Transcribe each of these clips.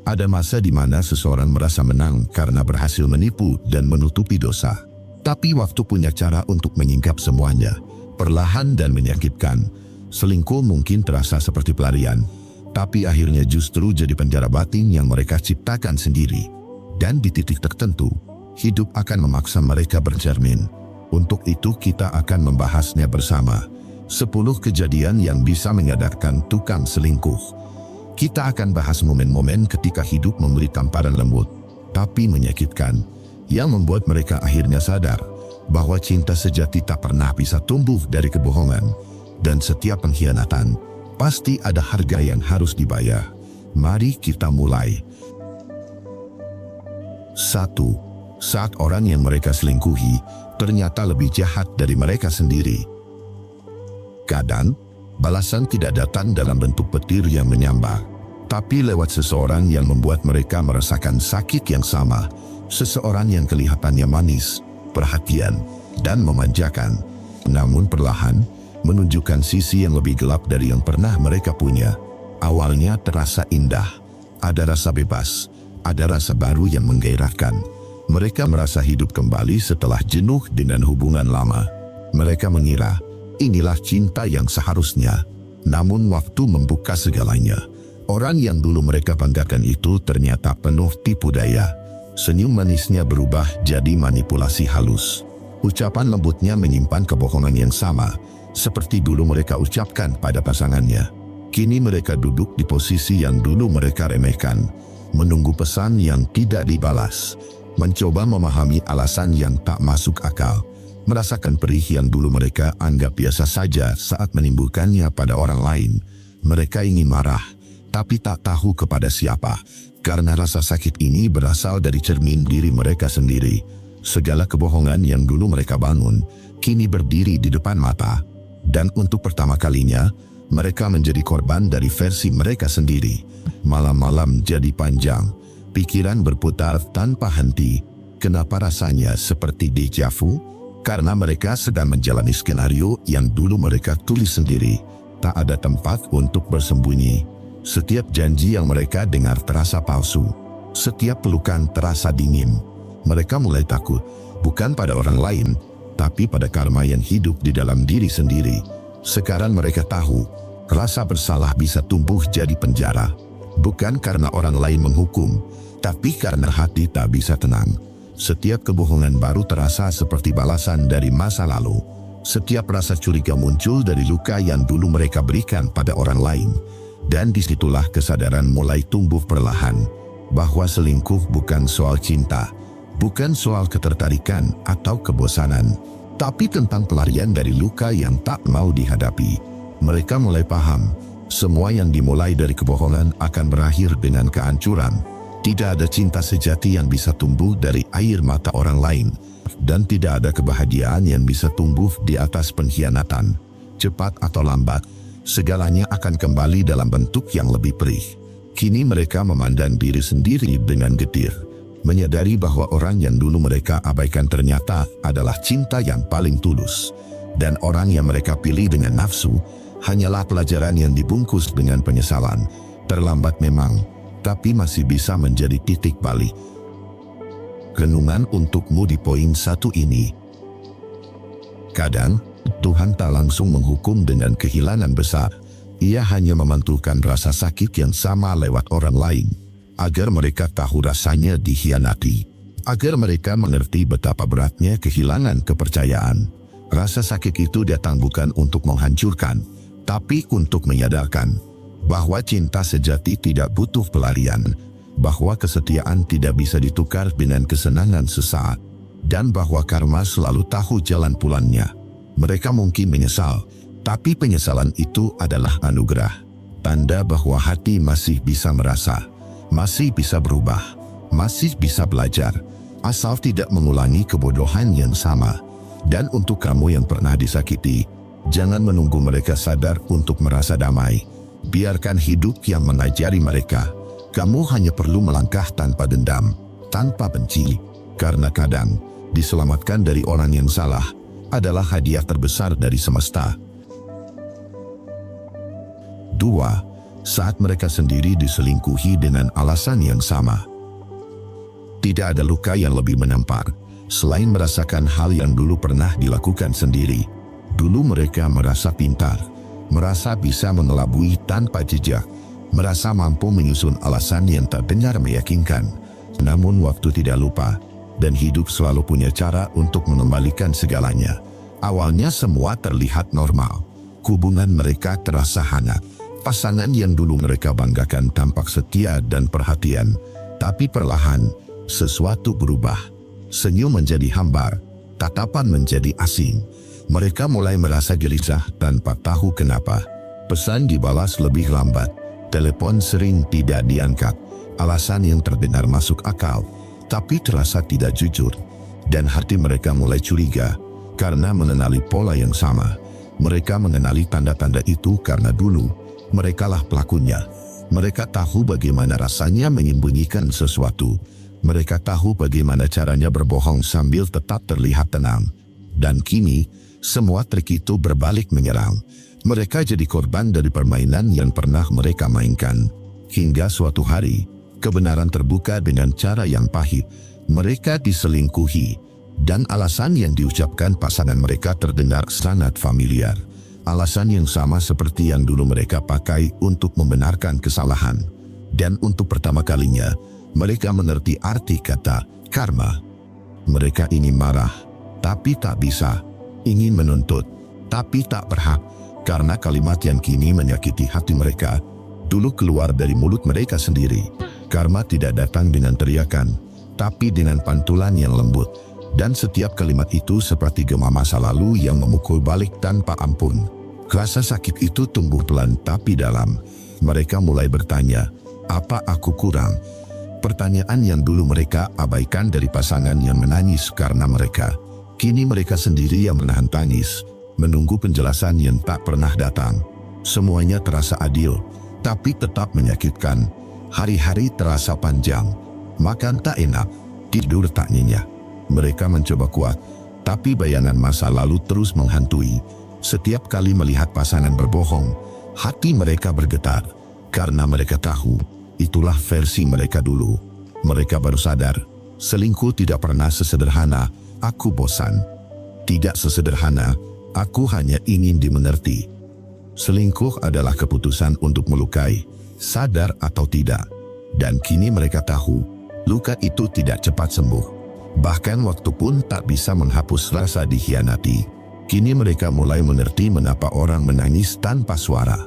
Ada masa di mana seseorang merasa menang karena berhasil menipu dan menutupi dosa. Tapi waktu punya cara untuk menyingkap semuanya, perlahan dan menyakitkan. Selingkuh mungkin terasa seperti pelarian, tapi akhirnya justru jadi penjara batin yang mereka ciptakan sendiri. Dan di titik tertentu, hidup akan memaksa mereka bercermin. Untuk itu kita akan membahasnya bersama. 10 kejadian yang bisa menyadarkan tukang selingkuh. Kita akan bahas momen-momen ketika hidup memberi tamparan lembut, tapi menyakitkan, yang membuat mereka akhirnya sadar bahwa cinta sejati tak pernah bisa tumbuh dari kebohongan, dan setiap pengkhianatan pasti ada harga yang harus dibayar. Mari kita mulai. 1. Saat orang yang mereka selingkuhi ternyata lebih jahat dari mereka sendiri. Kadang, balasan tidak datang dalam bentuk petir yang menyambar, tapi lewat seseorang yang membuat mereka merasakan sakit yang sama. Seseorang yang kelihatannya manis, perhatian, dan memanjakan, namun perlahan menunjukkan sisi yang lebih gelap dari yang pernah mereka punya. Awalnya terasa indah, ada rasa bebas, ada rasa baru yang menggairahkan. Mereka merasa hidup kembali setelah jenuh dengan hubungan lama. Mereka mengira inilah cinta yang seharusnya, namun waktu membuka segalanya. Orang yang dulu mereka banggakan itu ternyata penuh tipu daya. Senyum manisnya berubah jadi manipulasi halus. Ucapan lembutnya menyimpan kebohongan yang sama, seperti dulu mereka ucapkan pada pasangannya. Kini mereka duduk di posisi yang dulu mereka remehkan, menunggu pesan yang tidak dibalas, mencoba memahami alasan yang tak masuk akal, merasakan perih yang dulu mereka anggap biasa saja saat menimbulkannya pada orang lain. Mereka ingin marah, tapi tak tahu kepada siapa, karena rasa sakit ini berasal dari cermin diri mereka sendiri. Segala kebohongan yang dulu mereka bangun, kini berdiri di depan mata. Dan untuk pertama kalinya, mereka menjadi korban dari versi mereka sendiri. Malam-malam jadi panjang, pikiran berputar tanpa henti. Kenapa rasanya seperti deja vu? Karena mereka sedang menjalani skenario yang dulu mereka tulis sendiri. Tak ada tempat untuk bersembunyi. Setiap janji yang mereka dengar terasa palsu. Setiap pelukan terasa dingin. Mereka mulai takut, bukan pada orang lain, tapi pada karma yang hidup di dalam diri sendiri. Sekarang mereka tahu, rasa bersalah bisa tumbuh jadi penjara. Bukan karena orang lain menghukum, tapi karena hati tak bisa tenang. Setiap kebohongan baru terasa seperti balasan dari masa lalu. Setiap rasa curiga muncul dari luka yang dulu mereka berikan pada orang lain. Dan disitulah kesadaran mulai tumbuh perlahan, bahwa selingkuh bukan soal cinta, bukan soal ketertarikan atau kebosanan, tapi tentang pelarian dari luka yang tak mau dihadapi. Mereka mulai paham, semua yang dimulai dari kebohongan akan berakhir dengan kehancuran. Tidak ada cinta sejati yang bisa tumbuh dari air mata orang lain, dan tidak ada kebahagiaan yang bisa tumbuh di atas pengkhianatan. Cepat atau lambat, segalanya akan kembali dalam bentuk yang lebih perih. Kini mereka memandang diri sendiri dengan getir, menyadari bahwa orang yang dulu mereka abaikan ternyata adalah cinta yang paling tulus. Dan orang yang mereka pilih dengan nafsu, hanyalah pelajaran yang dibungkus dengan penyesalan. Terlambat memang, tapi masih bisa menjadi titik balik. Renungan untukmu di poin 1 ini. Kadang, Tuhan tak langsung menghukum dengan kehilangan besar. Ia hanya memantulkan rasa sakit yang sama lewat orang lain, agar mereka tahu rasanya dikhianati. Agar mereka mengerti betapa beratnya kehilangan kepercayaan. Rasa sakit itu datang bukan untuk menghancurkan, tapi untuk menyadarkan bahwa cinta sejati tidak butuh pelarian, bahwa kesetiaan tidak bisa ditukar dengan kesenangan sesaat, dan bahwa karma selalu tahu jalan pulangnya. Mereka mungkin menyesal, tapi penyesalan itu adalah anugerah, tanda bahwa hati masih bisa merasa, masih bisa berubah, masih bisa belajar, asal tidak mengulangi kebodohan yang sama. Dan untuk kamu yang pernah disakiti, jangan menunggu mereka sadar untuk merasa damai. Biarkan hidup yang mengajari mereka. Kamu hanya perlu melangkah tanpa dendam, tanpa benci. Karena kadang, diselamatkan dari orang yang salah adalah hadiah terbesar dari semesta. 2. saat mereka sendiri diselingkuhi dengan alasan yang sama. Tidak ada luka yang lebih menampar, selain merasakan hal yang dulu pernah dilakukan sendiri. Dulu mereka merasa pintar, merasa bisa mengelabui tanpa jejak, merasa mampu menyusun alasan yang terdengar meyakinkan. Namun waktu tidak lupa, dan hidup selalu punya cara untuk mengembalikan segalanya. Awalnya semua terlihat normal. Hubungan mereka terasa hangat. Pasangan yang dulu mereka banggakan tampak setia dan perhatian. Tapi perlahan, sesuatu berubah. Senyum menjadi hambar, tatapan menjadi asing. Mereka mulai merasa gelisah tanpa tahu kenapa. Pesan dibalas lebih lambat, telepon sering tidak diangkat. Alasan yang terdengar masuk akal, tapi terasa tidak jujur. Dan hati mereka mulai curiga, karena mengenali pola yang sama. Mereka mengenali tanda-tanda itu karena dulu merekalah pelakunya. Mereka tahu bagaimana rasanya menyembunyikan sesuatu. Mereka tahu bagaimana caranya berbohong sambil tetap terlihat tenang. Dan kini, semua trik itu berbalik menyerang. Mereka jadi korban dari permainan yang pernah mereka mainkan. Hingga suatu hari, kebenaran terbuka dengan cara yang pahit. Mereka diselingkuhi. Dan alasan yang diucapkan pasangan mereka terdengar sangat familiar. Alasan yang sama seperti yang dulu mereka pakai untuk membenarkan kesalahan. Dan untuk pertama kalinya, mereka mengerti arti kata karma. Mereka ingin marah, tapi tak bisa. Ingin menuntut, tapi tak berhak. Karena kalimat yang kini menyakiti hati mereka, dulu keluar dari mulut mereka sendiri. Karma tidak datang dengan teriakan, tapi dengan pantulan yang lembut. Dan setiap kalimat itu seperti gema masa lalu yang memukul balik tanpa ampun. Rasa sakit itu tumbuh pelan tapi dalam. Mereka mulai bertanya, apa aku kurang? Pertanyaan yang dulu mereka abaikan dari pasangan yang menangis karena mereka. Kini mereka sendiri yang menahan tangis, menunggu penjelasan yang tak pernah datang. Semuanya terasa adil, tapi tetap menyakitkan. Hari-hari terasa panjang, makan tak enak, tidur tak nyenyak. Mereka mencoba kuat, tapi bayangan masa lalu terus menghantui. Setiap kali melihat pasangan berbohong, hati mereka bergetar. Karena mereka tahu, itulah versi mereka dulu. Mereka baru sadar, selingkuh tidak pernah sesederhana, aku bosan. Tidak sesederhana, aku hanya ingin dimengerti. Selingkuh adalah keputusan untuk melukai, sadar atau tidak. Dan kini mereka tahu, luka itu tidak cepat sembuh. Bahkan waktu pun tak bisa menghapus rasa dikhianati. Kini mereka mulai mengerti mengapa orang menangis tanpa suara.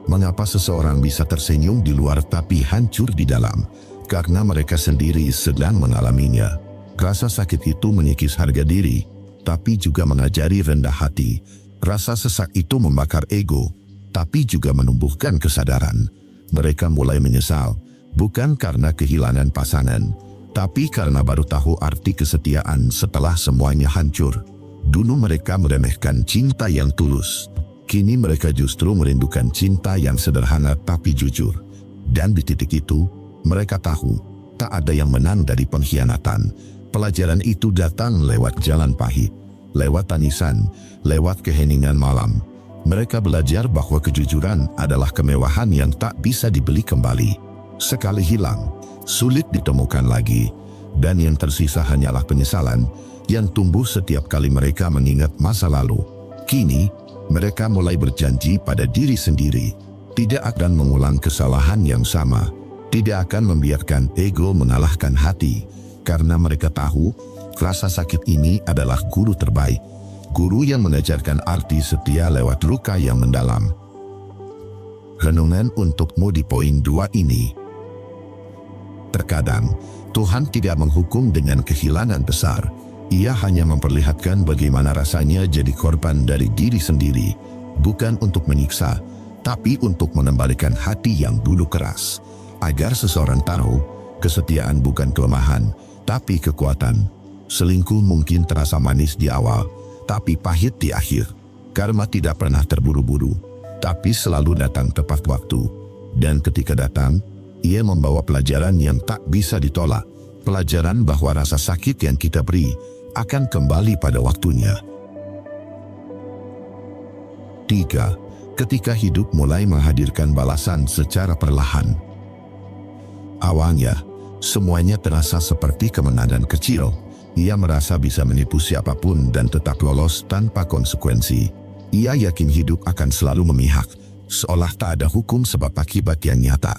Mengapa seseorang bisa tersenyum di luar tapi hancur di dalam. Karena mereka sendiri sedang mengalaminya. Rasa sakit itu mengikis harga diri, tapi juga mengajari rendah hati. Rasa sesak itu membakar ego, tapi juga menumbuhkan kesadaran. Mereka mulai menyesal, bukan karena kehilangan pasangan, tapi karena baru tahu arti kesetiaan setelah semuanya hancur. Dulu mereka meremehkan cinta yang tulus. Kini mereka justru merindukan cinta yang sederhana tapi jujur. Dan di titik itu, mereka tahu, tak ada yang menang dari pengkhianatan. Pelajaran itu datang lewat jalan pahit, lewat tangisan, lewat keheningan malam. Mereka belajar bahwa kejujuran adalah kemewahan yang tak bisa dibeli kembali. Sekali hilang, sulit ditemukan lagi, dan yang tersisa hanyalah penyesalan yang tumbuh setiap kali mereka mengingat masa lalu. Kini, mereka mulai berjanji pada diri sendiri, tidak akan mengulang kesalahan yang sama, tidak akan membiarkan ego mengalahkan hati, karena mereka tahu, rasa sakit ini adalah guru terbaik, guru yang mengajarkan arti setia lewat luka yang mendalam. Renungan untukmu di poin 2 ini. Terkadang, Tuhan tidak menghukum dengan kehilangan besar. Ia hanya memperlihatkan bagaimana rasanya jadi korban dari diri sendiri, bukan untuk menyiksa, tapi untuk mengembalikan hati yang dulu keras. Agar seseorang tahu, kesetiaan bukan kelemahan, tapi kekuatan. Selingkuh mungkin terasa manis di awal, tapi pahit di akhir. Karma tidak pernah terburu-buru, tapi selalu datang tepat waktu. Dan ketika datang, ia membawa pelajaran yang tak bisa ditolak. Pelajaran bahwa rasa sakit yang kita beri akan kembali pada waktunya. 3. ketika hidup mulai menghadirkan balasan secara perlahan. Awalnya, semuanya terasa seperti kemenangan kecil. Ia merasa bisa menipu siapapun dan tetap lolos tanpa konsekuensi. Ia yakin hidup akan selalu memihak, seolah tak ada hukum sebab akibat yang nyata.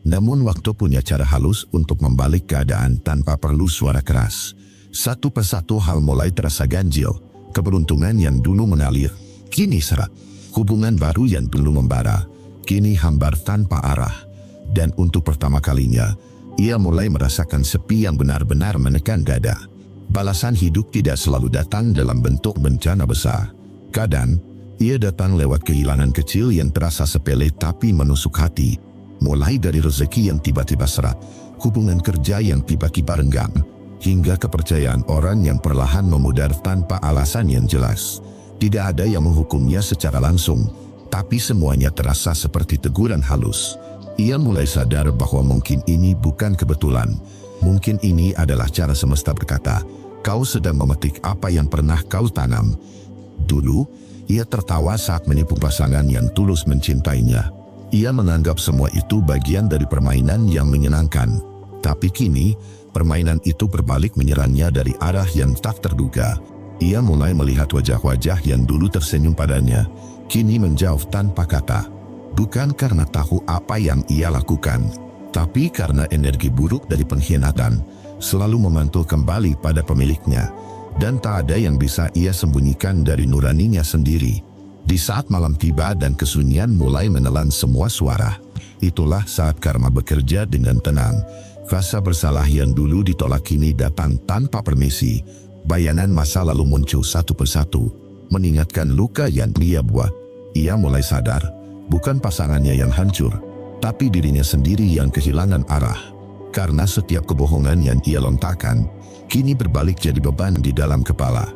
Namun waktu punya cara halus untuk membalik keadaan tanpa perlu suara keras. Satu persatu hal mulai terasa ganjil. Keberuntungan yang dulu mengalir, kini seret. Hubungan baru yang dulu membara, kini hambar tanpa arah. Dan untuk pertama kalinya, ia mulai merasakan sepi yang benar-benar menekan dada. Balasan hidup tidak selalu datang dalam bentuk bencana besar. Kadang, ia datang lewat kehilangan kecil yang terasa sepele tapi menusuk hati. Mulai dari rezeki yang tiba-tiba seret, hubungan kerja yang tiba-tiba renggang, hingga kepercayaan orang yang perlahan memudar tanpa alasan yang jelas. Tidak ada yang menghukumnya secara langsung, tapi semuanya terasa seperti teguran halus. Ia mulai sadar bahwa mungkin ini bukan kebetulan. Mungkin ini adalah cara semesta berkata, kau sedang memetik apa yang pernah kau tanam. Dulu, ia tertawa saat menipu pasangan yang tulus mencintainya. Ia menganggap semua itu bagian dari permainan yang menyenangkan. Tapi kini, permainan itu berbalik menyerangnya dari arah yang tak terduga. Ia mulai melihat wajah-wajah yang dulu tersenyum padanya, kini menjauh tanpa kata. Bukan karena tahu apa yang ia lakukan, tapi karena energi buruk dari pengkhianatan selalu memantul kembali pada pemiliknya, dan tak ada yang bisa ia sembunyikan dari nuraninya sendiri. Di saat malam tiba dan kesunyian mulai menelan semua suara, itulah saat karma bekerja dengan tenang. Rasa bersalah yang dulu ditolak kini datang tanpa permisi. Bayangan masa lalu muncul satu persatu, mengingatkan luka yang ia buat. Ia mulai sadar, bukan pasangannya yang hancur, tapi dirinya sendiri yang kehilangan arah. Karena setiap kebohongan yang ia lontarkan, kini berbalik jadi beban di dalam kepala.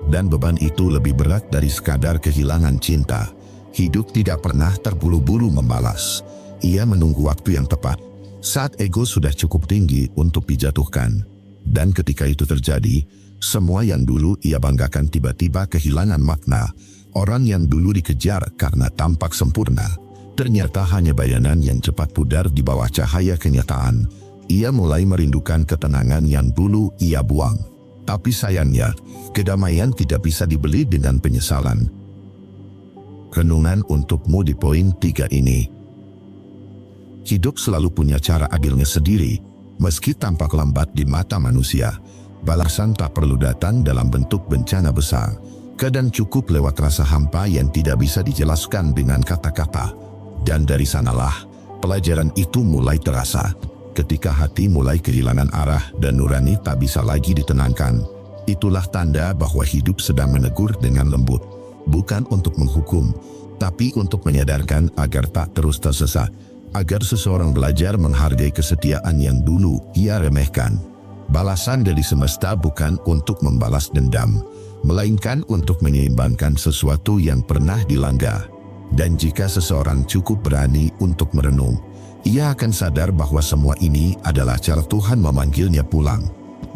Dan beban itu lebih berat dari sekadar kehilangan cinta. Hidup tidak pernah terburu-buru membalas. Ia menunggu waktu yang tepat, saat ego sudah cukup tinggi untuk dijatuhkan. Dan ketika itu terjadi, semua yang dulu ia banggakan tiba-tiba kehilangan makna. Orang yang dulu dikejar karena tampak sempurna, ternyata hanya bayangan yang cepat pudar di bawah cahaya kenyataan. Ia mulai merindukan ketenangan yang dulu ia buang. Tapi sayangnya, kedamaian tidak bisa dibeli dengan penyesalan. Renungan untukmu di poin 3 ini. Hidup selalu punya cara adilnya sendiri, meski tampak lambat di mata manusia. Balasan tak perlu datang dalam bentuk bencana besar. Kadang cukup lewat rasa hampa yang tidak bisa dijelaskan dengan kata-kata. Dan dari sanalah, pelajaran itu mulai terasa. Ketika hati mulai kehilangan arah dan nurani tak bisa lagi ditenangkan, itulah tanda bahwa hidup sedang menegur dengan lembut. Bukan untuk menghukum, tapi untuk menyadarkan agar tak terus tersesat. Agar seseorang belajar menghargai kesetiaan yang dulu ia remehkan. Balasan dari semesta bukan untuk membalas dendam, melainkan untuk menyeimbangkan sesuatu yang pernah dilanggar. Dan jika seseorang cukup berani untuk merenung, ia akan sadar bahwa semua ini adalah cara Tuhan memanggilnya pulang.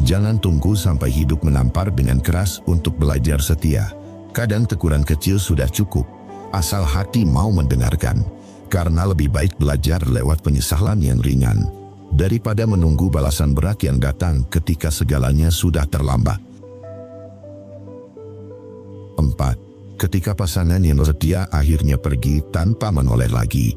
Jangan tunggu sampai hidup menampar dengan keras untuk belajar setia. Kadang teguran kecil sudah cukup, asal hati mau mendengarkan. Karena lebih baik belajar lewat penyesalan yang ringan, daripada menunggu balasan berat yang datang ketika segalanya sudah terlambat. 4. Ketika pasangan yang setia akhirnya pergi tanpa menoleh lagi.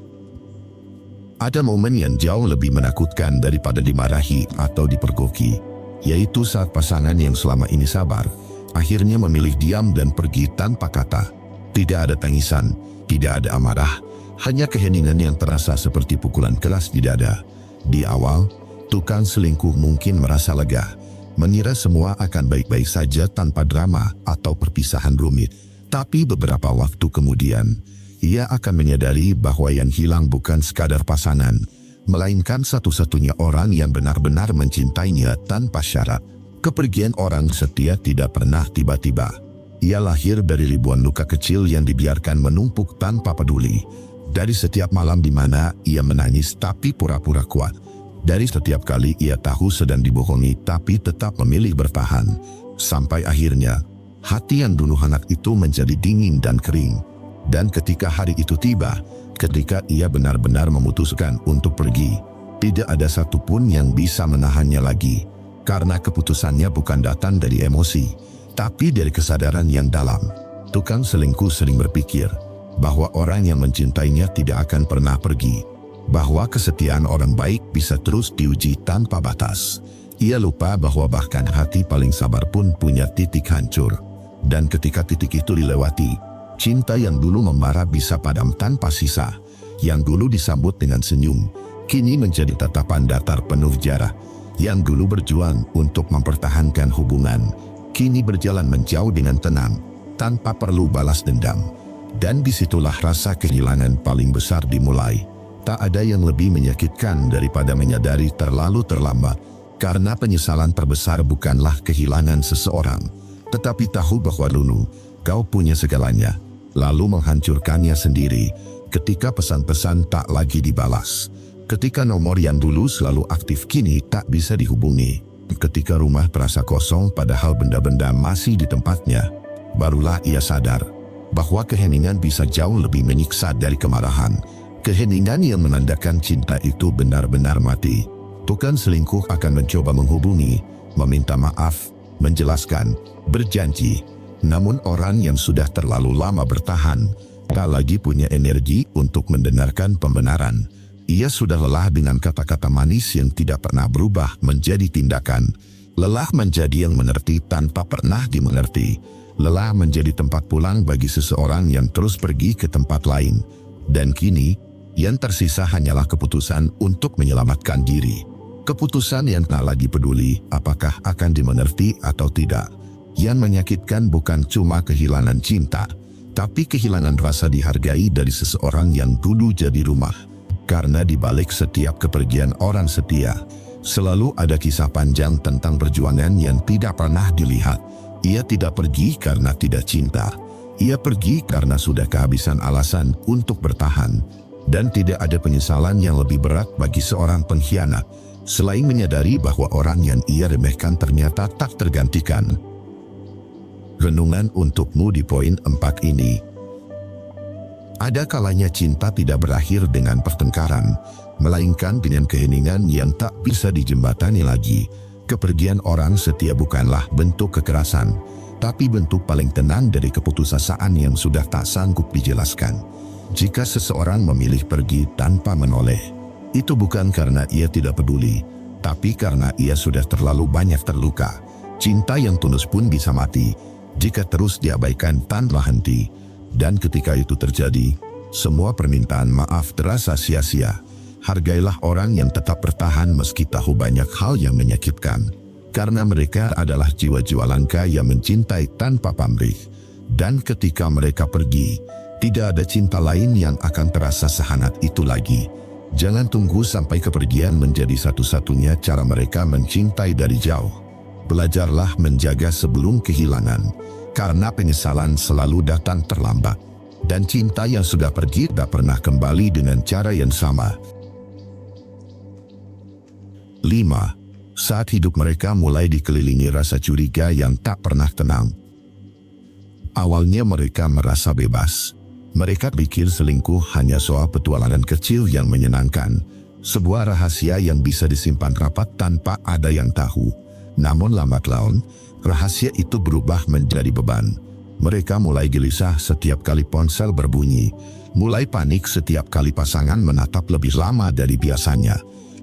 Ada momen yang jauh lebih menakutkan daripada dimarahi atau dipergoki, yaitu saat pasangan yang selama ini sabar, akhirnya memilih diam dan pergi tanpa kata. Tidak ada tangisan, tidak ada amarah, hanya keheningan yang terasa seperti pukulan keras di dada. Di awal, tukang selingkuh mungkin merasa lega, mengira semua akan baik-baik saja tanpa drama atau perpisahan rumit. Tapi beberapa waktu kemudian, ia akan menyadari bahwa yang hilang bukan sekadar pasangan, melainkan satu-satunya orang yang benar-benar mencintainya tanpa syarat. Kepergian orang setia tidak pernah tiba-tiba. Ia lahir dari ribuan luka kecil yang dibiarkan menumpuk tanpa peduli. Dari setiap malam di mana ia menangis tapi pura-pura kuat. Dari setiap kali ia tahu sedang dibohongi tapi tetap memilih bertahan. Sampai akhirnya, hati yang dulu hangat itu menjadi dingin dan kering. Dan ketika hari itu tiba, ketika ia benar-benar memutuskan untuk pergi, tidak ada satupun yang bisa menahannya lagi. Karena keputusannya bukan datang dari emosi, tapi dari kesadaran yang dalam. Tukang selingkuh sering berpikir bahwa orang yang mencintainya tidak akan pernah pergi, bahwa kesetiaan orang baik bisa terus diuji tanpa batas. Ia lupa bahwa bahkan hati paling sabar pun punya titik hancur. Dan ketika titik itu dilewati, cinta yang dulu membara bisa padam tanpa sisa. Yang dulu disambut dengan senyum, kini menjadi tatapan datar penuh jarak. Yang dulu berjuang untuk mempertahankan hubungan, kini berjalan menjauh dengan tenang, tanpa perlu balas dendam. Dan disitulah rasa kehilangan paling besar dimulai. Tak ada yang lebih menyakitkan daripada menyadari terlalu terlambat, karena penyesalan terbesar bukanlah kehilangan seseorang, tetapi tahu bahwa dulu kau punya segalanya, lalu menghancurkannya sendiri ketika pesan-pesan tak lagi dibalas. Ketika nomor yang dulu selalu aktif kini tak bisa dihubungi. Ketika rumah terasa kosong padahal benda-benda masih di tempatnya, barulah ia sadar bahwa keheningan bisa jauh lebih menyiksa dari kemarahan. Keheningan yang menandakan cinta itu benar-benar mati. Tukang selingkuh akan mencoba menghubungi, meminta maaf, menjelaskan, berjanji. Namun orang yang sudah terlalu lama bertahan, tak lagi punya energi untuk mendengarkan pembenaran. Ia sudah lelah dengan kata-kata manis yang tidak pernah berubah menjadi tindakan. Lelah menjadi yang mengerti tanpa pernah dimengerti. Lelah menjadi tempat pulang bagi seseorang yang terus pergi ke tempat lain. Dan kini, yang tersisa hanyalah keputusan untuk menyelamatkan diri. Keputusan yang tak lagi peduli apakah akan dimengerti atau tidak. Yang menyakitkan bukan cuma kehilangan cinta, tapi kehilangan rasa dihargai dari seseorang yang dulu jadi rumah. Karena di balik setiap kepergian orang setia, selalu ada kisah panjang tentang perjuangan yang tidak pernah dilihat. Ia tidak pergi karena tidak cinta. Ia pergi karena sudah kehabisan alasan untuk bertahan. Dan tidak ada penyesalan yang lebih berat bagi seorang pengkhianat, selain menyadari bahwa orang yang ia remehkan ternyata tak tergantikan. Renungan untukmu di poin 4 ini. Ada kalanya cinta tidak berakhir dengan pertengkaran, melainkan dengan keheningan yang tak bisa dijembatani lagi. Kepergian orang setia bukanlah bentuk kekerasan, tapi bentuk paling tenang dari keputusasaan yang sudah tak sanggup dijelaskan. Jika seseorang memilih pergi tanpa menoleh, itu bukan karena ia tidak peduli, tapi karena ia sudah terlalu banyak terluka. Cinta yang tulus pun bisa mati jika terus diabaikan tanpa henti. Dan ketika itu terjadi, semua permintaan maaf terasa sia-sia. Hargailah orang yang tetap bertahan meski tahu banyak hal yang menyakitkan. Karena mereka adalah jiwa-jiwa langka yang mencintai tanpa pamrih. Dan ketika mereka pergi, tidak ada cinta lain yang akan terasa sehangat itu lagi. Jangan tunggu sampai kepergian menjadi satu-satunya cara mereka mencintai dari jauh. Belajarlah menjaga sebelum kehilangan. Karena penyesalan selalu datang terlambat. Dan cinta yang sudah pergi tak pernah kembali dengan cara yang sama. 5. Saat hidup mereka mulai dikelilingi rasa curiga yang tak pernah tenang. Awalnya mereka merasa bebas. Mereka pikir selingkuh hanya soal petualangan kecil yang menyenangkan. Sebuah rahasia yang bisa disimpan rapat tanpa ada yang tahu. Namun lambat laun, rahasia itu berubah menjadi beban. Mereka mulai gelisah setiap kali ponsel berbunyi, mulai panik setiap kali pasangan menatap lebih lama dari biasanya,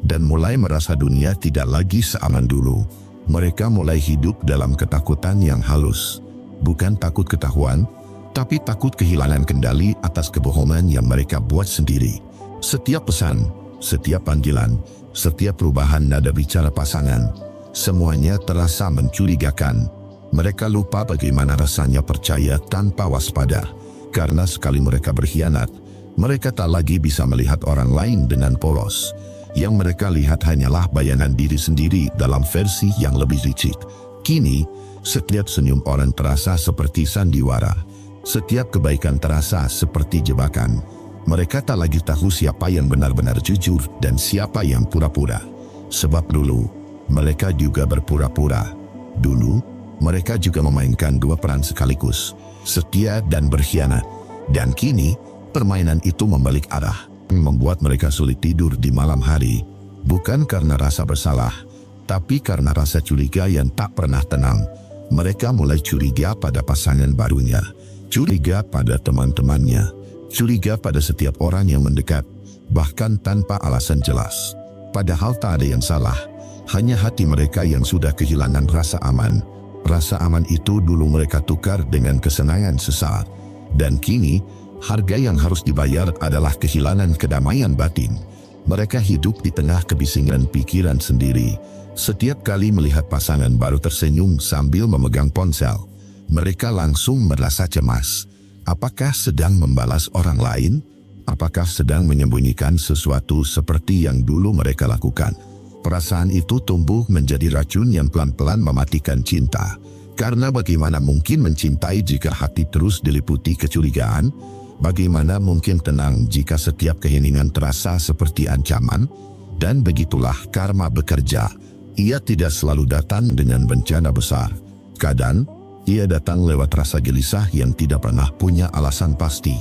dan mulai merasa dunia tidak lagi seaman dulu. Mereka mulai hidup dalam ketakutan yang halus. Bukan takut ketahuan, tapi takut kehilangan kendali atas kebohongan yang mereka buat sendiri. Setiap pesan, setiap panggilan, setiap perubahan nada bicara pasangan, semuanya terasa mencurigakan. Mereka lupa bagaimana rasanya percaya tanpa waspada. Karena sekali mereka berkhianat, mereka tak lagi bisa melihat orang lain dengan polos. Yang mereka lihat hanyalah bayangan diri sendiri dalam versi yang lebih licik. Kini, setiap senyum orang terasa seperti sandiwara. Setiap kebaikan terasa seperti jebakan. Mereka tak lagi tahu siapa yang benar-benar jujur dan siapa yang pura-pura. Sebab dulu, mereka juga berpura-pura. Dulu, mereka juga memainkan dua peran sekaligus, setia dan berkhianat. Dan kini, permainan itu membalik arah, membuat mereka sulit tidur di malam hari, bukan karena rasa bersalah, tapi karena rasa curiga yang tak pernah tenang. Mereka mulai curiga pada pasangan barunya, curiga pada teman-temannya, curiga pada setiap orang yang mendekat, bahkan tanpa alasan jelas. Padahal tak ada yang salah, hanya hati mereka yang sudah kehilangan rasa aman. Rasa aman itu dulu mereka tukar dengan kesenangan sesaat, dan kini harga yang harus dibayar adalah kehilangan kedamaian batin. Mereka hidup di tengah kebisingan pikiran sendiri. Setiap kali melihat pasangan baru tersenyum sambil memegang ponsel, mereka langsung merasa cemas. Apakah sedang membalas orang lain? Apakah sedang menyembunyikan sesuatu seperti yang dulu mereka lakukan? Perasaan itu tumbuh menjadi racun yang pelan-pelan mematikan cinta. Karena bagaimana mungkin mencintai jika hati terus diliputi kecurigaan? Bagaimana mungkin tenang jika setiap keheningan terasa seperti ancaman? Dan begitulah karma bekerja. Ia tidak selalu datang dengan bencana besar. Kadang, ia datang lewat rasa gelisah yang tidak pernah punya alasan pasti.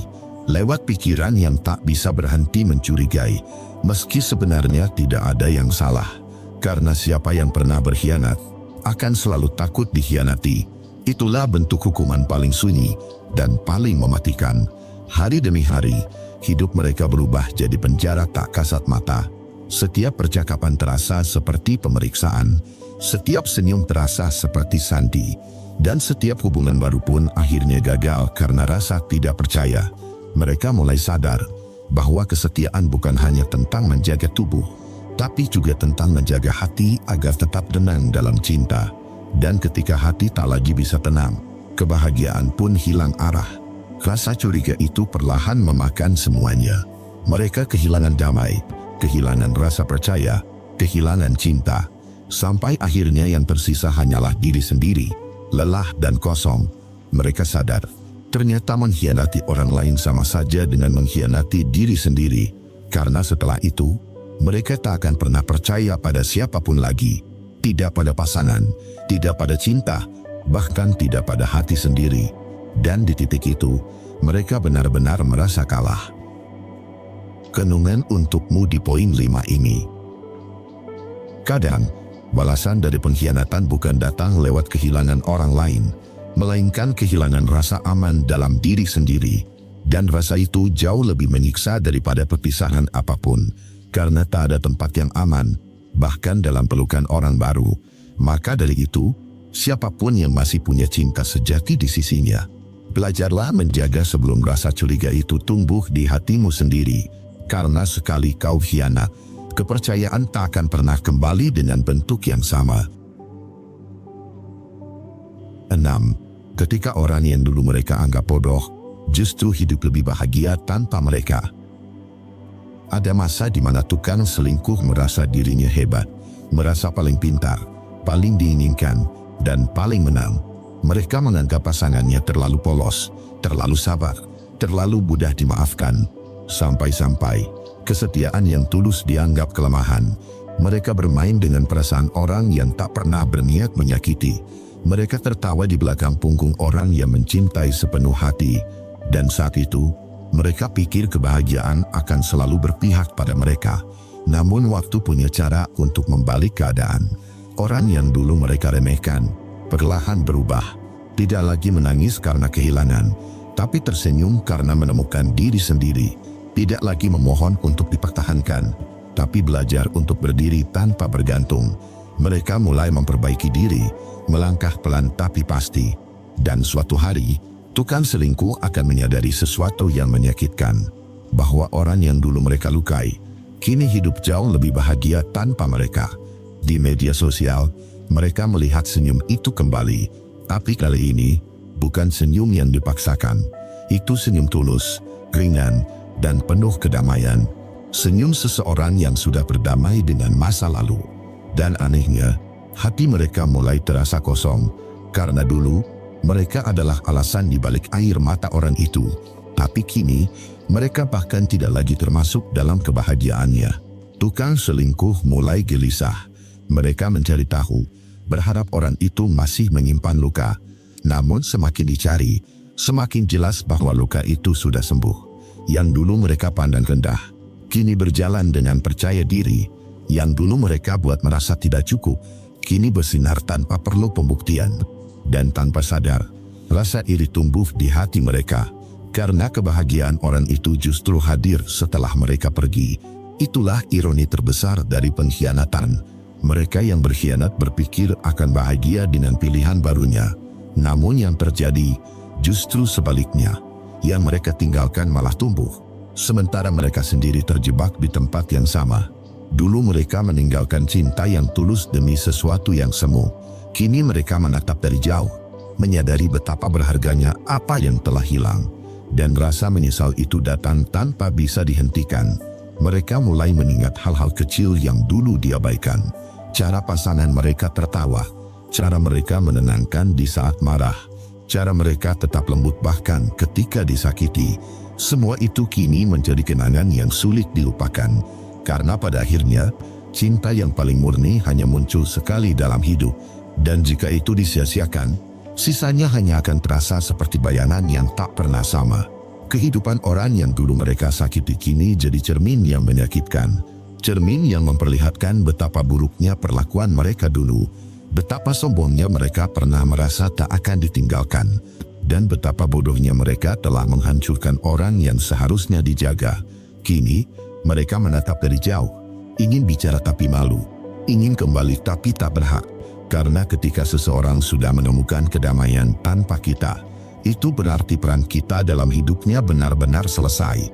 Lewat pikiran yang tak bisa berhenti mencurigai, meski sebenarnya tidak ada yang salah. Karena siapa yang pernah berkhianat, akan selalu takut dikhianati. Itulah bentuk hukuman paling sunyi dan paling mematikan. Hari demi hari, hidup mereka berubah jadi penjara tak kasat mata. Setiap percakapan terasa seperti pemeriksaan, setiap senyum terasa seperti sandi, dan setiap hubungan baru pun akhirnya gagal karena rasa tidak percaya. Mereka mulai sadar bahwa kesetiaan bukan hanya tentang menjaga tubuh, tapi juga tentang menjaga hati agar tetap tenang dalam cinta. Dan ketika hati tak lagi bisa tenang, kebahagiaan pun hilang arah. Rasa curiga itu perlahan memakan semuanya. Mereka kehilangan damai, kehilangan rasa percaya, kehilangan cinta, sampai akhirnya yang tersisa hanyalah diri sendiri, lelah dan kosong. Mereka sadar, ternyata mengkhianati orang lain sama saja dengan mengkhianati diri sendiri, karena setelah itu, mereka tak akan pernah percaya pada siapapun lagi, tidak pada pasangan, tidak pada cinta, bahkan tidak pada hati sendiri. Dan di titik itu, mereka benar-benar merasa kalah. Renungan untukmu di poin 5 ini. Kadang, balasan dari pengkhianatan bukan datang lewat kehilangan orang lain, melainkan kehilangan rasa aman dalam diri sendiri. Dan rasa itu jauh lebih menyiksa daripada perpisahan apapun, karena tak ada tempat yang aman, bahkan dalam pelukan orang baru. Maka dari itu, siapapun yang masih punya cinta sejati di sisinya, belajarlah menjaga sebelum rasa curiga itu tumbuh di hatimu sendiri. Karena sekali kau khianat, kepercayaan tak akan pernah kembali dengan bentuk yang sama. 6. Ketika orang yang dulu mereka anggap bodoh, justru hidup lebih bahagia tanpa mereka. Ada masa di mana tukang selingkuh merasa dirinya hebat, merasa paling pintar, paling diinginkan, dan paling menang. Mereka menganggap pasangannya terlalu polos, terlalu sabar, terlalu mudah dimaafkan. Sampai-sampai kesetiaan yang tulus dianggap kelemahan. Mereka bermain dengan perasaan orang yang tak pernah berniat menyakiti. Mereka tertawa di belakang punggung orang yang mencintai sepenuh hati. Dan saat itu, mereka pikir kebahagiaan akan selalu berpihak pada mereka. Namun waktu punya cara untuk membalik keadaan. Orang yang dulu mereka remehkan, perlahan berubah. Tidak lagi menangis karena kehilangan, tapi tersenyum karena menemukan diri sendiri. Tidak lagi memohon untuk dipertahankan, tapi belajar untuk berdiri tanpa bergantung. Mereka mulai memperbaiki diri, melangkah pelan tapi pasti. Dan suatu hari, tukang selingkuh akan menyadari sesuatu yang menyakitkan, bahwa orang yang dulu mereka lukai, kini hidup jauh lebih bahagia tanpa mereka. Di media sosial, mereka melihat senyum itu kembali, tapi kali ini, bukan senyum yang dipaksakan. Itu senyum tulus, ringan, dan penuh kedamaian. Senyum seseorang yang sudah berdamai dengan masa lalu. Dan anehnya, hati mereka mulai terasa kosong, karena dulu mereka adalah alasan di balik air mata orang itu. Tapi kini, mereka bahkan tidak lagi termasuk dalam kebahagiaannya. Tukang selingkuh mulai gelisah. Mereka mencari tahu, berharap orang itu masih menyimpan luka. Namun semakin dicari, semakin jelas bahwa luka itu sudah sembuh. Yang dulu mereka pandang rendah, kini berjalan dengan percaya diri. Yang dulu mereka buat merasa tidak cukup, kini bersinar tanpa perlu pembuktian. Dan tanpa sadar, rasa iri tumbuh di hati mereka, karena kebahagiaan orang itu justru hadir setelah mereka pergi. Itulah ironi terbesar dari pengkhianatan. Mereka yang berkhianat berpikir akan bahagia dengan pilihan barunya. Namun yang terjadi justru sebaliknya. Yang mereka tinggalkan malah tumbuh. Sementara mereka sendiri terjebak di tempat yang sama. Dulu mereka meninggalkan cinta yang tulus demi sesuatu yang semu. Kini mereka menatap dari jauh, menyadari betapa berharganya apa yang telah hilang. Dan rasa menyesal itu datang tanpa bisa dihentikan. Mereka mulai mengingat hal-hal kecil yang dulu diabaikan. Cara pasangan mereka tertawa, cara mereka menenangkan di saat marah, cara mereka tetap lembut bahkan ketika disakiti. Semua itu kini menjadi kenangan yang sulit dilupakan. Karena pada akhirnya, cinta yang paling murni hanya muncul sekali dalam hidup. Dan jika itu disia-siakan, sisanya hanya akan terasa seperti bayangan yang tak pernah sama. Kehidupan orang yang dulu mereka sakiti kini jadi cermin yang menyakitkan. Cermin yang memperlihatkan betapa buruknya perlakuan mereka dulu. Betapa sombongnya mereka pernah merasa tak akan ditinggalkan. Dan betapa bodohnya mereka telah menghancurkan orang yang seharusnya dijaga. Kini, mereka menatap dari jauh. Ingin bicara tapi malu. Ingin kembali tapi tak berhak. Karena ketika seseorang sudah menemukan kedamaian tanpa kita, itu berarti peran kita dalam hidupnya benar-benar selesai.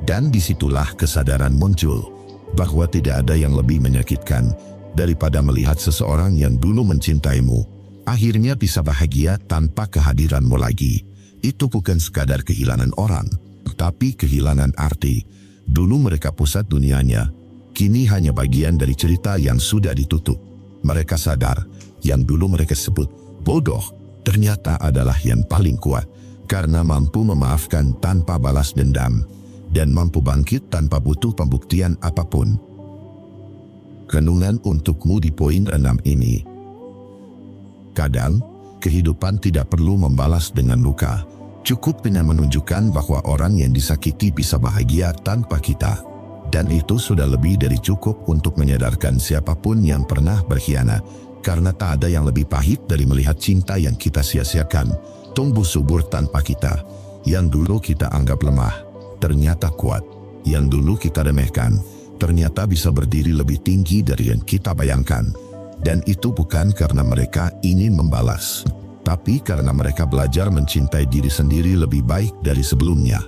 Dan disitulah kesadaran muncul. Bahwa tidak ada yang lebih menyakitkan daripada melihat seseorang yang dulu mencintaimu akhirnya bisa bahagia tanpa kehadiranmu lagi. Itu bukan sekadar kehilangan orang, tapi kehilangan arti. Dulu mereka pusat dunianya, kini hanya bagian dari cerita yang sudah ditutup. Mereka sadar, yang dulu mereka sebut bodoh, ternyata adalah yang paling kuat, karena mampu memaafkan tanpa balas dendam, dan mampu bangkit tanpa butuh pembuktian apapun. Renungan untukmu di poin 6 ini. Kadang, kehidupan tidak perlu membalas dengan luka. Cukup dengan menunjukkan bahwa orang yang disakiti bisa bahagia tanpa kita. Dan itu sudah lebih dari cukup untuk menyadarkan siapapun yang pernah berkhianat. Karena tak ada yang lebih pahit dari melihat cinta yang kita sia-siakan tumbuh subur tanpa kita. Yang dulu kita anggap lemah, ternyata kuat. Yang dulu kita remehkan, ternyata bisa berdiri lebih tinggi dari yang kita bayangkan. Dan itu bukan karena mereka ingin membalas, tapi karena mereka belajar mencintai diri sendiri lebih baik dari sebelumnya.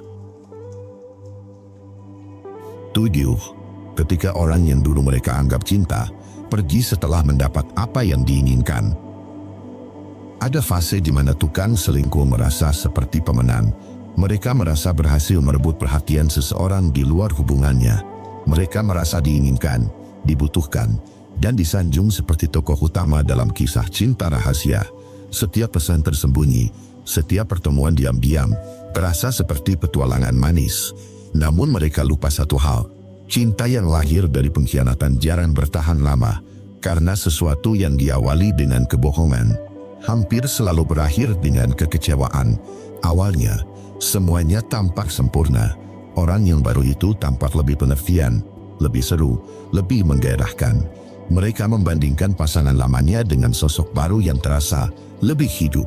7. Ketika orang yang dulu mereka anggap cinta, pergi setelah mendapat apa yang diinginkan. Ada fase di mana tukang selingkuh merasa seperti pemenang. Mereka merasa berhasil merebut perhatian seseorang di luar hubungannya. Mereka merasa diinginkan, dibutuhkan, dan disanjung seperti tokoh utama dalam kisah cinta rahasia. Setiap pesan tersembunyi, setiap pertemuan diam-diam, terasa seperti petualangan manis. Namun mereka lupa satu hal, cinta yang lahir dari pengkhianatan jarang bertahan lama, karena sesuatu yang diawali dengan kebohongan, hampir selalu berakhir dengan kekecewaan. Awalnya, semuanya tampak sempurna. Orang yang baru itu tampak lebih pengertian, lebih seru, lebih menggairahkan. Mereka membandingkan pasangan lamanya dengan sosok baru yang terasa lebih hidup.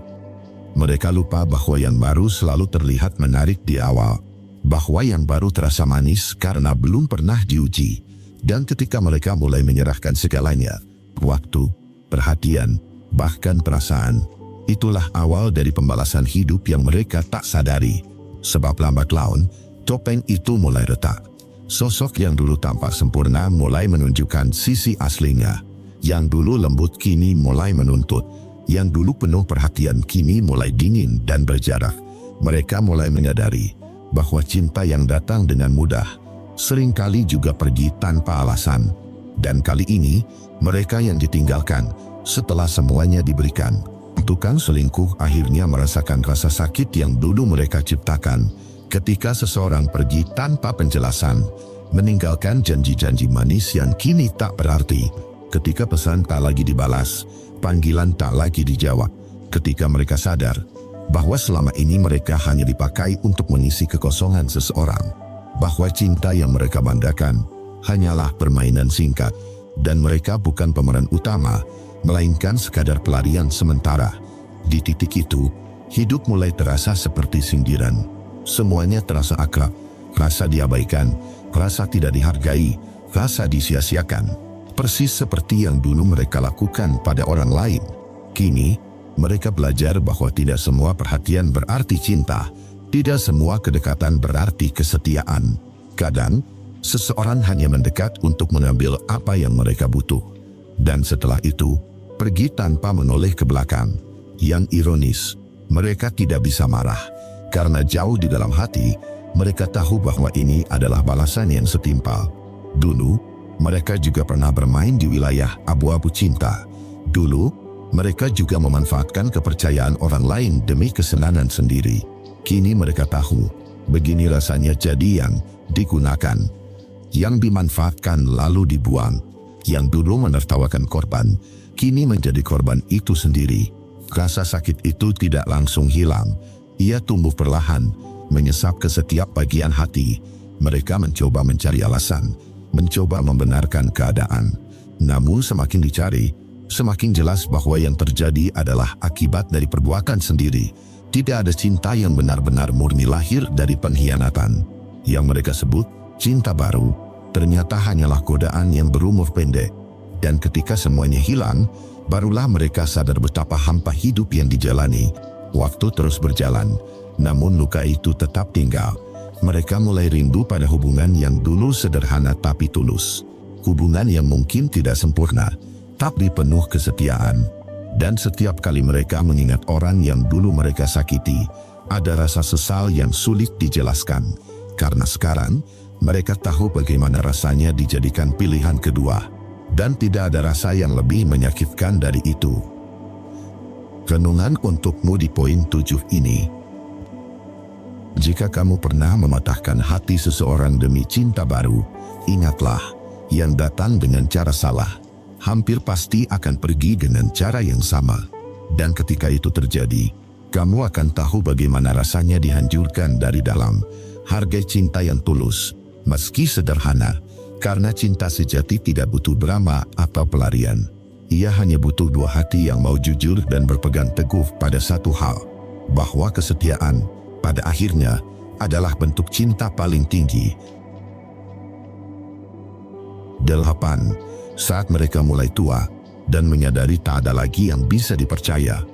Mereka lupa bahwa yang baru selalu terlihat menarik di awal. Bahwa yang baru terasa manis karena belum pernah diuji. Dan ketika mereka mulai menyerahkan segalanya, waktu, perhatian, bahkan perasaan, itulah awal dari pembalasan hidup yang mereka tak sadari. Sebab lambat laun, topeng itu mulai retak. Sosok yang dulu tampak sempurna mulai menunjukkan sisi aslinya. Yang dulu lembut kini mulai menuntut. Yang dulu penuh perhatian kini mulai dingin dan berjarak. Mereka mulai menyadari bahwa cinta yang datang dengan mudah seringkali juga pergi tanpa alasan. Dan kali ini, mereka yang ditinggalkan setelah semuanya diberikan. Tukang selingkuh akhirnya merasakan rasa sakit yang dulu mereka ciptakan. Ketika seseorang pergi tanpa penjelasan, meninggalkan janji-janji manis yang kini tak berarti. Ketika pesan tak lagi dibalas, panggilan tak lagi dijawab. Ketika mereka sadar bahwa selama ini mereka hanya dipakai untuk mengisi kekosongan seseorang, bahwa cinta yang mereka banggakan hanyalah permainan singkat, dan mereka bukan pemeran utama, melainkan sekadar pelarian sementara. Di titik itu, hidup mulai terasa seperti sindiran. Semuanya terasa akrab, rasa diabaikan, rasa tidak dihargai, rasa disia-siakan. Persis seperti yang dulu mereka lakukan pada orang lain. Kini, mereka belajar bahwa tidak semua perhatian berarti cinta, tidak semua kedekatan berarti kesetiaan. Kadang, seseorang hanya mendekat untuk mengambil apa yang mereka butuh, dan setelah itu, pergi tanpa menoleh ke belakang. Yang ironis, mereka tidak bisa marah, karena jauh di dalam hati, mereka tahu bahwa ini adalah balasan yang setimpal. Dulu, mereka juga pernah bermain di wilayah abu-abu cinta. Dulu, mereka juga memanfaatkan kepercayaan orang lain demi kesenangan sendiri. Kini mereka tahu, begini rasanya jadi yang digunakan, yang dimanfaatkan lalu dibuang. Yang dulu menertawakan korban, kini menjadi korban itu sendiri. Rasa sakit itu tidak langsung hilang. Ia tumbuh perlahan, menyesap ke setiap bagian hati. Mereka mencoba mencari alasan, mencoba membenarkan keadaan. Namun semakin dicari, semakin jelas bahwa yang terjadi adalah akibat dari perbuatan sendiri. Tidak ada cinta yang benar-benar murni lahir dari pengkhianatan. Yang mereka sebut cinta baru, ternyata hanyalah godaan yang berumur pendek. Dan ketika semuanya hilang, barulah mereka sadar betapa hampa hidup yang dijalani. Waktu terus berjalan, namun luka itu tetap tinggal. Mereka mulai rindu pada hubungan yang dulu sederhana tapi tulus. Hubungan yang mungkin tidak sempurna, tapi penuh kesetiaan. Dan setiap kali mereka mengingat orang yang dulu mereka sakiti, ada rasa sesal yang sulit dijelaskan. Karena sekarang, mereka tahu bagaimana rasanya dijadikan pilihan kedua. Dan tidak ada rasa yang lebih menyakitkan dari itu. Renungan untukmu di poin 7 ini. Jika kamu pernah mematahkan hati seseorang demi cinta baru, ingatlah, yang datang dengan cara salah, hampir pasti akan pergi dengan cara yang sama. Dan ketika itu terjadi, kamu akan tahu bagaimana rasanya dihancurkan dari dalam. Hargai cinta yang tulus, meski sederhana, karena cinta sejati tidak butuh drama atau pelarian. Ia hanya butuh dua hati yang mau jujur dan berpegang teguh pada satu hal, bahwa kesetiaan pada akhirnya adalah bentuk cinta paling tinggi. 8. Saat mereka mulai tua dan menyadari tak ada lagi yang bisa dipercaya.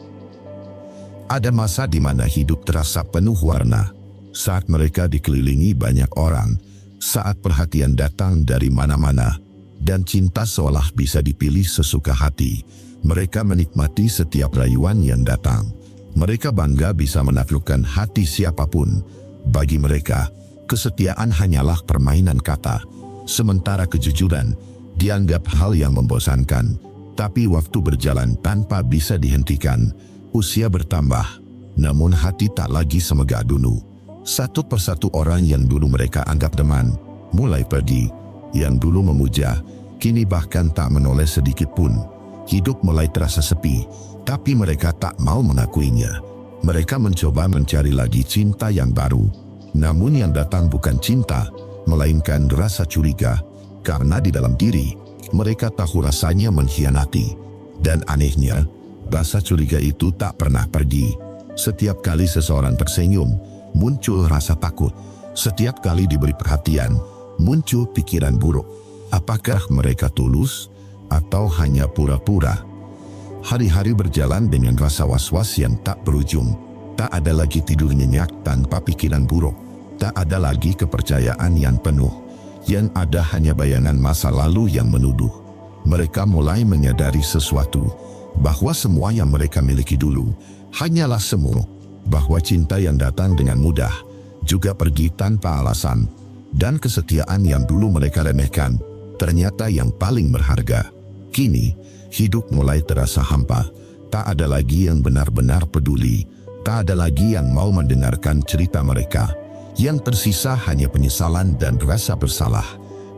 Ada masa di mana hidup terasa penuh warna, saat mereka dikelilingi banyak orang, saat perhatian datang dari mana-mana, dan cinta seolah bisa dipilih sesuka hati. Mereka menikmati setiap rayuan yang datang. Mereka bangga bisa menaklukkan hati siapapun. Bagi mereka, kesetiaan hanyalah permainan kata, sementara kejujuran dianggap hal yang membosankan. Tapi waktu berjalan tanpa bisa dihentikan, usia bertambah, namun hati tak lagi semegah dulu. Satu persatu orang yang dulu mereka anggap teman, mulai pergi. Yang dulu memuja, kini bahkan tak menoleh sedikit pun. Hidup mulai terasa sepi, tapi mereka tak mau mengakuinya. Mereka mencoba mencari lagi cinta yang baru. Namun yang datang bukan cinta, melainkan rasa curiga. Karena di dalam diri, mereka tahu rasanya mengkhianati. Dan anehnya, rasa curiga itu tak pernah pergi. Setiap kali seseorang tersenyum, muncul rasa takut. Setiap kali diberi perhatian, muncul pikiran buruk. Apakah mereka tulus atau hanya pura-pura? Hari-hari berjalan dengan rasa was-was yang tak berujung. Tak ada lagi tidur nyenyak tanpa pikiran buruk. Tak ada lagi kepercayaan yang penuh. Yang ada hanya bayangan masa lalu yang menuduh. Mereka mulai menyadari sesuatu, bahwa semua yang mereka miliki dulu hanyalah semu. Bahwa cinta yang datang dengan mudah juga pergi tanpa alasan. Dan kesetiaan yang dulu mereka remehkan ternyata yang paling berharga. Kini, hidup mulai terasa hampa. Tak ada lagi yang benar-benar peduli. Tak ada lagi yang mau mendengarkan cerita mereka. Yang tersisa hanya penyesalan dan rasa bersalah.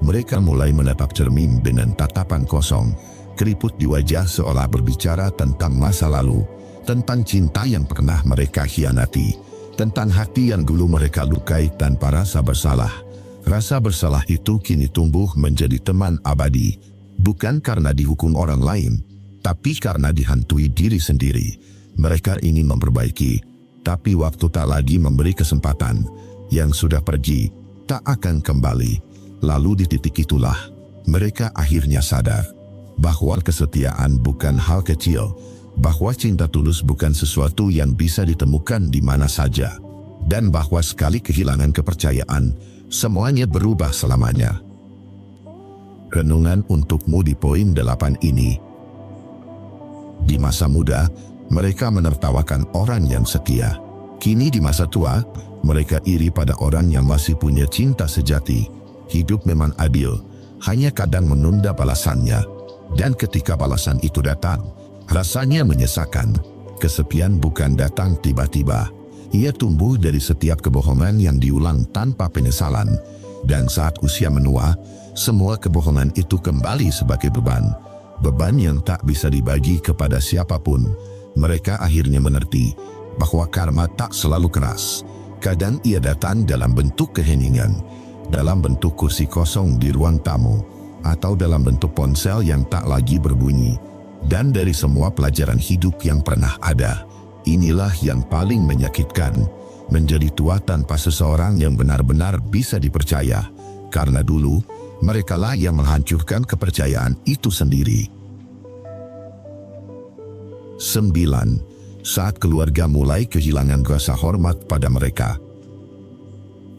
Mereka mulai menatap cermin dengan tatapan kosong. Keriput di wajah seolah berbicara tentang masa lalu. tentang cinta yang pernah mereka khianati, tentang hati yang dulu mereka lukai tanpa rasa bersalah. Rasa bersalah itu kini tumbuh menjadi teman abadi, bukan karena dihukum orang lain, tapi karena dihantui diri sendiri. Mereka ingin memperbaiki, tapi waktu tak lagi memberi kesempatan. Yang sudah pergi, tak akan kembali. Lalu di titik itulah, mereka akhirnya sadar bahwa kesetiaan bukan hal kecil, bahwa cinta tulus bukan sesuatu yang bisa ditemukan di mana saja, dan bahwa sekali kehilangan kepercayaan, semuanya berubah selamanya. Renungan untukmu di poin 8 ini. Di masa muda, mereka menertawakan orang yang setia. Kini di masa tua, mereka iri pada orang yang masih punya cinta sejati. Hidup memang adil, hanya kadang menunda balasannya. Dan ketika balasan itu datang, rasanya menyesakan. Kesepian bukan datang tiba-tiba. Ia tumbuh dari setiap kebohongan yang diulang tanpa penyesalan. Dan saat usia menua, semua kebohongan itu kembali sebagai beban. Beban yang tak bisa dibagi kepada siapapun. Mereka akhirnya mengerti bahwa karma tak selalu keras. Kadang ia datang dalam bentuk keheningan, dalam bentuk kursi kosong di ruang tamu, atau dalam bentuk ponsel yang tak lagi berbunyi. Dan dari semua pelajaran hidup yang pernah ada, inilah yang paling menyakitkan, menjadi tua tanpa seseorang yang benar-benar bisa dipercaya, karena dulu merekalah yang menghancurkan kepercayaan itu sendiri. 9. Saat keluarga mulai kehilangan rasa hormat pada mereka.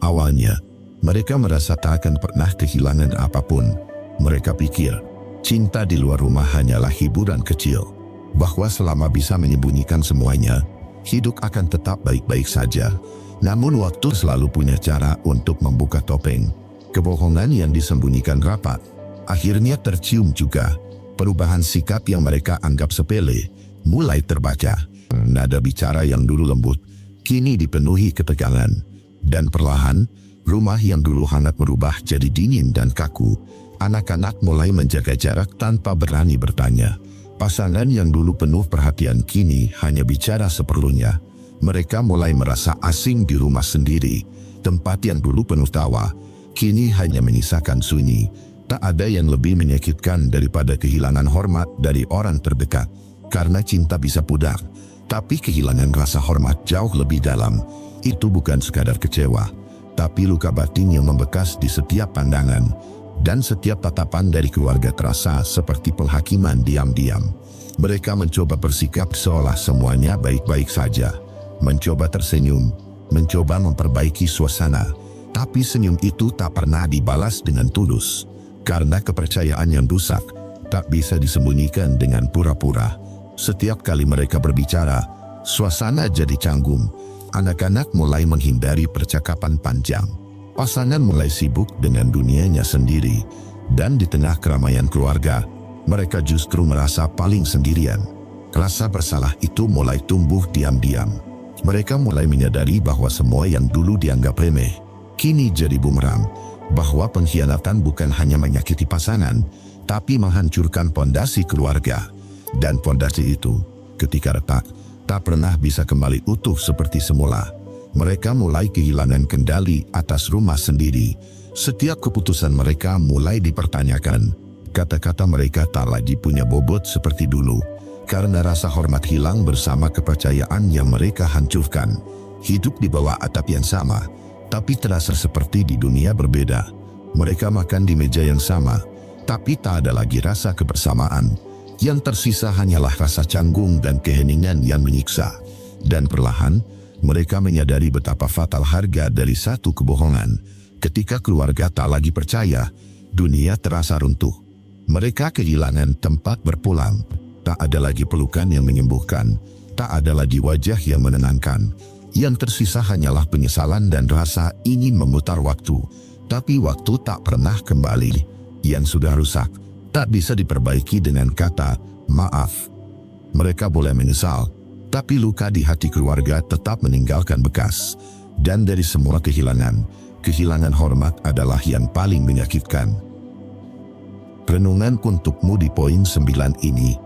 Awalnya, mereka merasa tak akan pernah kehilangan apapun. Mereka pikir, cinta di luar rumah hanyalah hiburan kecil, bahwa selama bisa menyembunyikan semuanya, hidup akan tetap baik-baik saja. Namun waktu selalu punya cara untuk membuka topeng. Kebohongan yang disembunyikan rapat, akhirnya tercium juga. Perubahan sikap yang mereka anggap sepele, mulai terbaca. Nada bicara yang dulu lembut, kini dipenuhi ketegangan. Dan perlahan, rumah yang dulu hangat berubah jadi dingin dan kaku. Anak-anak mulai menjaga jarak tanpa berani bertanya. Pasangan yang dulu penuh perhatian kini hanya bicara seperlunya. Mereka mulai merasa asing di rumah sendiri. Tempat yang dulu penuh tawa, kini hanya menyisakan sunyi. Tak ada yang lebih menyakitkan daripada kehilangan hormat dari orang terdekat. Karena cinta bisa pudar, tapi kehilangan rasa hormat jauh lebih dalam. Itu bukan sekadar kecewa, tapi luka batin yang membekas di setiap pandangan. Dan setiap tatapan dari keluarga terasa seperti penghakiman diam-diam. Mereka mencoba bersikap seolah semuanya baik-baik saja. Mencoba tersenyum, mencoba memperbaiki suasana. Tapi senyum itu tak pernah dibalas dengan tulus. Karena kepercayaan yang rusak tak bisa disembunyikan dengan pura-pura. Setiap kali mereka berbicara, suasana jadi canggung. Anak-anak mulai menghindari percakapan panjang. Pasangan mulai sibuk dengan dunianya sendiri, dan di tengah keramaian keluarga, mereka justru merasa paling sendirian. Rasa bersalah itu mulai tumbuh diam-diam. Mereka mulai menyadari bahwa semua yang dulu dianggap remeh, kini jadi bumerang, bahwa pengkhianatan bukan hanya menyakiti pasangan, tapi menghancurkan pondasi keluarga. Dan pondasi itu, ketika retak, tak pernah bisa kembali utuh seperti semula. Mereka mulai kehilangan kendali atas rumah sendiri. Setiap keputusan mereka mulai dipertanyakan. Kata-kata mereka tak lagi punya bobot seperti dulu, karena rasa hormat hilang bersama kepercayaan yang mereka hancurkan. Hidup di bawah atap yang sama, tapi terasa seperti di dunia berbeda. Mereka makan di meja yang sama, tapi tak ada lagi rasa kebersamaan. Yang tersisa hanyalah rasa canggung dan keheningan yang menyiksa. Dan perlahan, mereka menyadari betapa fatal harga dari satu kebohongan. Ketika keluarga tak lagi percaya, dunia terasa runtuh. Mereka kehilangan tempat berpulang. Tak ada lagi pelukan yang menyembuhkan. Tak ada lagi wajah yang menenangkan. Yang tersisa hanyalah penyesalan dan rasa ingin memutar waktu. Tapi waktu tak pernah kembali. Yang sudah rusak, tak bisa diperbaiki dengan kata maaf. Mereka boleh menyesal, tapi luka di hati keluarga tetap meninggalkan bekas. Dan dari semua kehilangan hormat adalah yang paling menyakitkan. Renungan untukmu di poin 9 ini.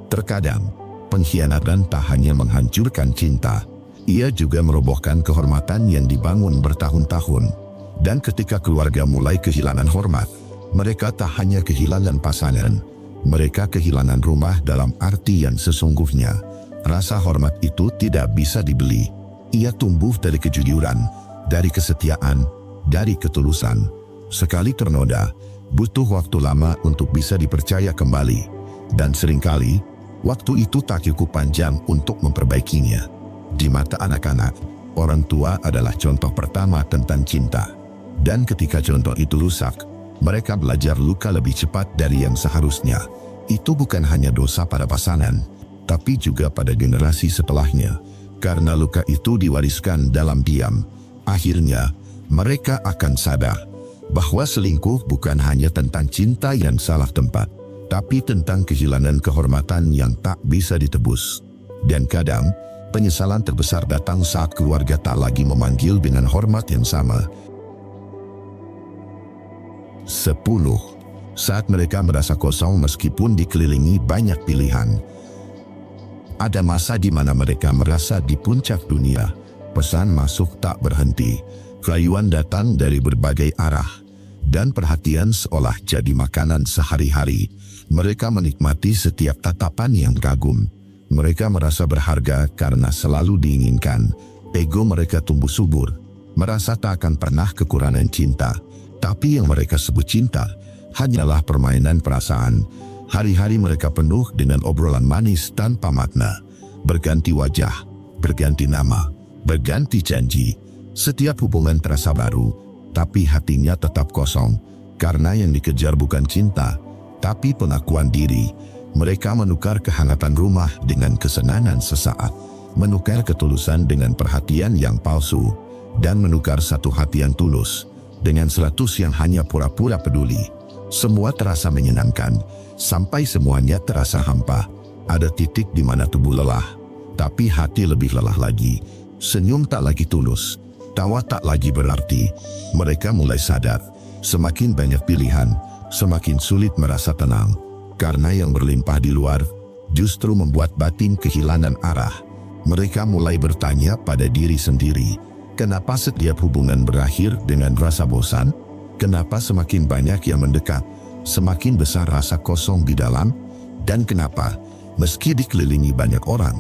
Terkadang, Pengkhianatan tak hanya menghancurkan cinta, ia juga merobohkan kehormatan yang dibangun bertahun-tahun. Dan ketika keluarga mulai kehilangan hormat, mereka tak hanya kehilangan pasangan, mereka kehilangan rumah dalam arti yang sesungguhnya. Rasa hormat itu tidak bisa dibeli. Ia tumbuh dari kejujuran, dari kesetiaan, dari ketulusan. Sekali ternoda, butuh waktu lama untuk bisa dipercaya kembali. Dan seringkali, waktu itu tak cukup panjang untuk memperbaikinya. Di mata anak-anak, orang tua adalah contoh pertama tentang cinta. Dan ketika contoh itu rusak, mereka belajar luka lebih cepat dari yang seharusnya. Itu bukan hanya dosa pada pasangan, tapi juga pada generasi setelahnya. Karena luka itu diwariskan dalam diam, akhirnya mereka akan sadar bahwa selingkuh bukan hanya tentang cinta yang salah tempat, tapi tentang kehilangan kehormatan yang tak bisa ditebus. Dan kadang, penyesalan terbesar datang saat keluarga tak lagi memanggil dengan hormat yang sama. 10. Saat mereka merasa kosong meskipun dikelilingi banyak pilihan. Ada masa di mana mereka merasa di puncak dunia. Pesan masuk tak berhenti, rayuan datang dari berbagai arah, dan perhatian seolah jadi makanan sehari-hari. Mereka menikmati setiap tatapan yang kagum. Mereka merasa berharga karena selalu diinginkan. Ego mereka tumbuh subur, merasa tak akan pernah kekurangan cinta. Tapi yang mereka sebut cinta hanyalah permainan perasaan. Hari-hari mereka penuh dengan obrolan manis tanpa makna. Berganti wajah, berganti nama, berganti janji. Setiap hubungan terasa baru, tapi hatinya tetap kosong. Karena yang dikejar bukan cinta, tapi pengakuan diri. Mereka menukar kehangatan rumah dengan kesenangan sesaat. Menukar ketulusan dengan perhatian yang palsu. Dan menukar satu hati yang tulus dengan 100 yang hanya pura-pura peduli. Semua terasa menyenangkan, sampai semuanya terasa hampa. Ada titik di mana tubuh lelah, tapi hati lebih lelah lagi. Senyum tak lagi tulus, tawa tak lagi berarti. Mereka mulai sadar, semakin banyak pilihan, semakin sulit merasa tenang. Karena yang berlimpah di luar, justru membuat batin kehilangan arah. Mereka mulai bertanya pada diri sendiri, kenapa setiap hubungan berakhir dengan rasa bosan? Kenapa semakin banyak yang mendekat, semakin besar rasa kosong di dalam? Dan kenapa, meski dikelilingi banyak orang,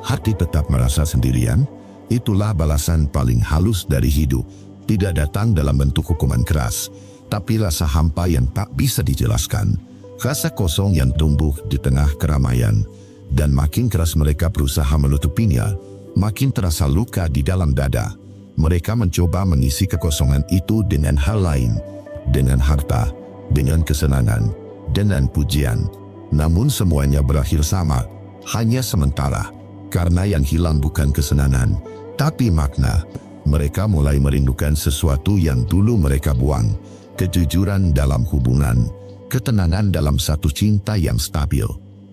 hati tetap merasa sendirian? Itulah balasan paling halus dari hidup. Tidak datang dalam bentuk hukuman keras, tapi rasa hampa yang tak bisa dijelaskan. Rasa kosong yang tumbuh di tengah keramaian. Dan makin keras mereka berusaha menutupinya, makin terasa luka di dalam dada. Mereka mencoba mengisi kekosongan itu dengan hal lain, dengan harta, dengan kesenangan, dengan pujian. Namun semuanya berakhir sama, hanya sementara. Karena yang hilang bukan kesenangan, tapi makna. Mereka mulai merindukan sesuatu yang dulu mereka buang. Kejujuran dalam hubungan, ketenangan dalam satu cinta yang stabil,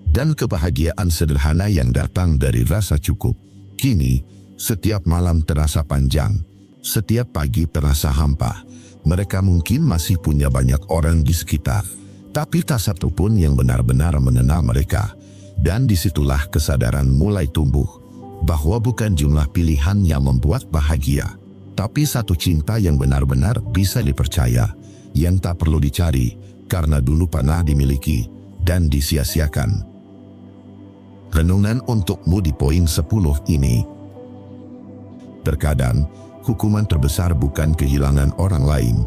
dan kebahagiaan sederhana yang datang dari rasa cukup. Kini, setiap malam terasa panjang, setiap pagi terasa hampa. Mereka mungkin masih punya banyak orang di sekitar, tapi tak satu pun yang benar-benar mengenal mereka. Dan disitulah kesadaran mulai tumbuh, bahwa bukan jumlah pilihan yang membuat bahagia, tapi satu cinta yang benar-benar bisa dipercaya, yang tak perlu dicari, karena dulu pernah dimiliki dan disia-siakan. Renungan untukmu di poin 10 ini. Terkadang, hukuman terbesar bukan kehilangan orang lain,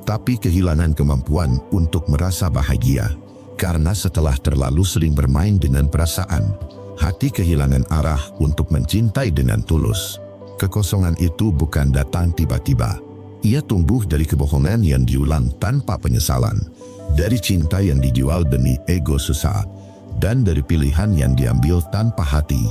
tapi kehilangan kemampuan untuk merasa bahagia. Karena setelah terlalu sering bermain dengan perasaan, hati kehilangan arah untuk mencintai dengan tulus. Kekosongan itu bukan datang tiba-tiba. Ia tumbuh dari kebohongan yang diulang tanpa penyesalan, dari cinta yang dijual demi ego sesaat, dan dari pilihan yang diambil tanpa hati.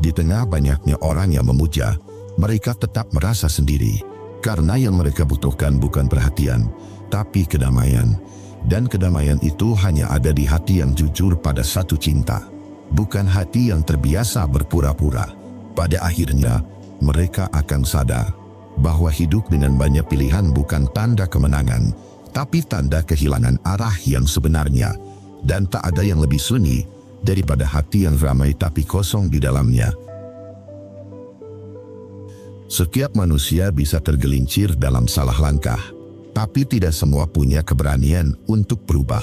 Di tengah banyaknya orang yang memuja, mereka tetap merasa sendiri, karena yang mereka butuhkan bukan perhatian, tapi kedamaian. Dan kedamaian itu hanya ada di hati yang jujur pada satu cinta, bukan hati yang terbiasa berpura-pura. Pada akhirnya, mereka akan sadar bahwa hidup dengan banyak pilihan bukan tanda kemenangan, tapi tanda kehilangan arah yang sebenarnya. Dan tak ada yang lebih sunyi daripada hati yang ramai tapi kosong di dalamnya. Setiap manusia bisa tergelincir dalam salah langkah, tapi tidak semua punya keberanian untuk berubah.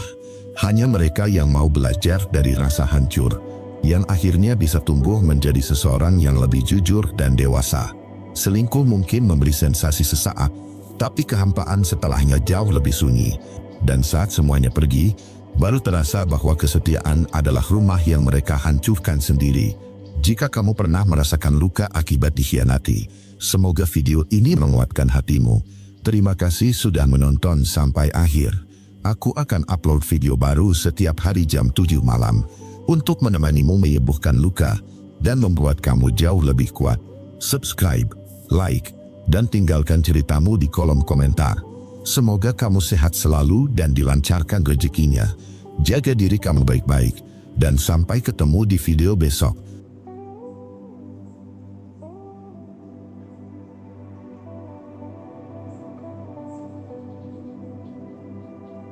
Hanya mereka yang mau belajar dari rasa hancur, yang akhirnya bisa tumbuh menjadi seseorang yang lebih jujur dan dewasa. Selingkuh mungkin memberi sensasi sesaat, tapi kehampaan setelahnya jauh lebih sunyi. Dan saat semuanya pergi, baru terasa bahwa kesetiaan adalah rumah yang mereka hancurkan sendiri. Jika kamu pernah merasakan luka akibat dikhianati, semoga video ini menguatkan hatimu. Terima kasih sudah menonton sampai akhir. Aku akan upload video baru setiap hari jam 7 malam untuk menemanimu menyembuhkan luka dan membuat kamu jauh lebih kuat. Subscribe, like, dan tinggalkan ceritamu di kolom komentar. Semoga kamu sehat selalu dan dilancarkan rezekinya. Jaga diri kamu baik-baik, dan sampai ketemu di video besok.